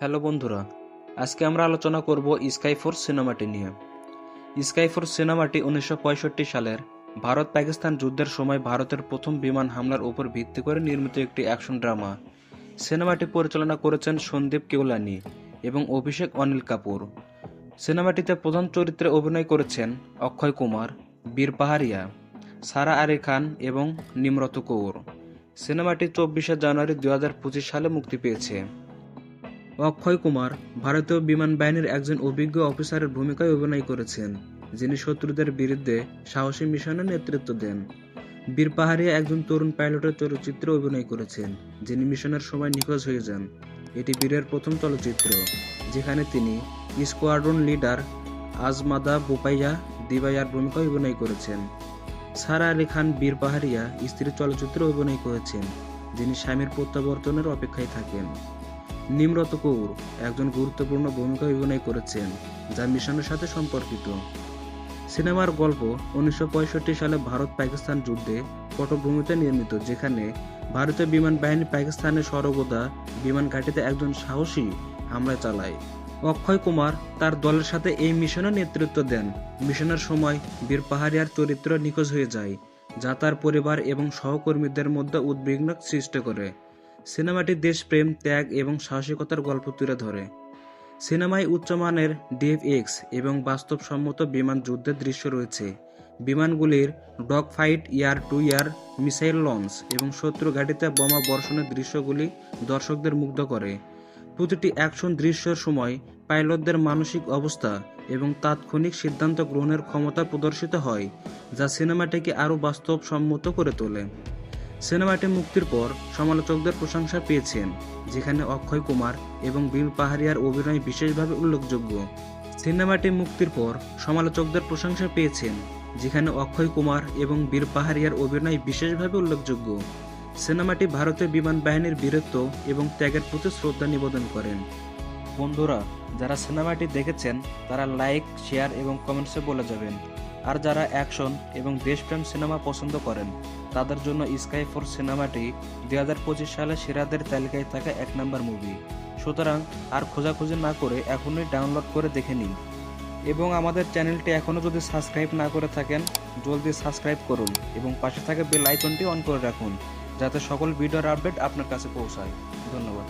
Hello বন্ধুরা, আজকে আমরা আলোচনা করব স্কাইফোর্স সিনেমাটি নিয়ে। স্কাইফোর্স সিনেমাটি 1965 সালের ভারত পাকিস্তান যুদ্ধের সময় ভারতের প্রথম বিমান হামলার উপর ভিত্তি করে নির্মিত একটি অ্যাকশন ড্রামা। সিনেমাটি পরিচালনা করেছেন সন্দীপ কেওলানি এবং অভিষেক অনিল কাপুর। সিনেমাটিতে প্রধান চরিত্রে অভিনয় করেছেন অক্ষয় কুমার, বীর পাহাড়িয়া, সারা আলি খান এবং নিমরত কৌর। সিনেমাটি 24 জানুয়ারি 2025 সালে মুক্তি পেয়েছে। অক্ষয় কুমার ভারতীয় বিমান বাহিনীর একজন অভিজ্ঞ অফিসারের ভূমিকায় অভিনয় করেছেন, যিনি শত্রুদের বিরুদ্ধে সাহসী মিশনে নেতৃত্ব দেন। বীর পাহাড়িয়া একজন তরুণ পাইলটের চলচ্চিত্রে অভিনয় করেছেন, যিনি মিশনের সময় নিখোঁজ হয়ে যান। এটি বীরের প্রথম চলচ্চিত্র, যেখানে তিনি স্কোয়াড্রন লিডার আজমাদা বোপাইয়া দিবাইয়ার ভূমিকায় অভিনয় করেছেন। সারা আলি খান বীর পাহাড়িয়া স্ত্রীর চলচ্চিত্রে অভিনয় করেছেন, যিনি স্বামীর প্রত্যাবর্তনের অপেক্ষায় থাকেন। নিমরত কৌর একজন গুরুত্বপূর্ণ ভূমিকা অভিনয় করেছেন, যা মিশনের সাথে সম্পর্কিত। সিনেমার গল্প 1965 সালে ভারত পাকিস্তান যুদ্ধে পটভূমিতে নির্মিত, যেখানে ভারতীয় বিমান বাহিনী পাকিস্তানের সর্বদা বিমান ঘাঁটিতে একজন সাহসী হামলা চালায়। অক্ষয় কুমার তার দলের সাথে এই মিশনে নেতৃত্ব দেন। মিশনের সময় বীর পাহাড়িয়ার চরিত্র নিখোঁজ হয়ে যায়, যা তার পরিবার এবং সহকর্মীদের মধ্যে উদ্বিগ্ন সৃষ্টি করে। সিনেমাটি দেশপ্রেম, ত্যাগ এবং সাহসিকতার গল্প তুলে ধরে। সিনেমায় উচ্চমানের ডিএফএক্স এবং বাস্তবসম্মত বিমান যুদ্ধের দৃশ্য রয়েছে। বিমানগুলির ডগ ফাইট, ইয়ার টু ইয়ার মিসাইল লঞ্চ এবং শত্রু ঘাঁটিতে বোমা বর্ষণের দৃশ্যগুলি দর্শকদের মুগ্ধ করে। প্রতিটি অ্যাকশন দৃশ্যের সময় পাইলটদের মানসিক অবস্থা এবং তাৎক্ষণিক সিদ্ধান্ত গ্রহণের ক্ষমতা প্রদর্শিত হয়, যা সিনেমাটিকে আরও বাস্তবসম্মত করে তোলে। সিনেমাটি মুক্তির পর সমালোচকদের প্রশংসা পেয়েছেন, যেখানে অক্ষয় কুমার এবং বীর পাহাড়িয়ার অভিনয় বিশেষভাবে উল্লেখযোগ্য। সিনেমাটি মুক্তির পর সমালোচকদের প্রশংসা পেয়েছেন, যেখানে অক্ষয় কুমার এবং বীর পাহাড়িয়ার অভিনয় বিশেষভাবে উল্লেখযোগ্য। সিনেমাটি ভারতীয় বিমান বাহিনীর বীরত্ব এবং ত্যাগের প্রতি শ্রদ্ধা নিবেদন করেন। বন্ধুরা, যারা সিনেমাটি দেখেছেন তারা লাইক, শেয়ার এবং কমেন্টসে বলে যাবেন। আর যারা অ্যাকশন এবং দেশপ্রেম সিনেমা পছন্দ করেন তাদের জন্য স্কাইফোর্স সিনেমাটি 2025 সালে সেরাদের তালিকায় থাকা 1 নম্বর মুভি। সুতরাং আর খোঁজাখুঁজি না করে এখনই ডাউনলোড করে দেখে নিন। এবং আমাদের চ্যানেলটি এখনও যদি সাবস্ক্রাইব না করে থাকেন, জলদি সাবস্ক্রাইব করুন এবং পাশে থাকা বেল আইকনটি অন করে রাখুন, যাতে সকল ভিডিওর আপডেট আপনার কাছে পৌঁছায়। ধন্যবাদ।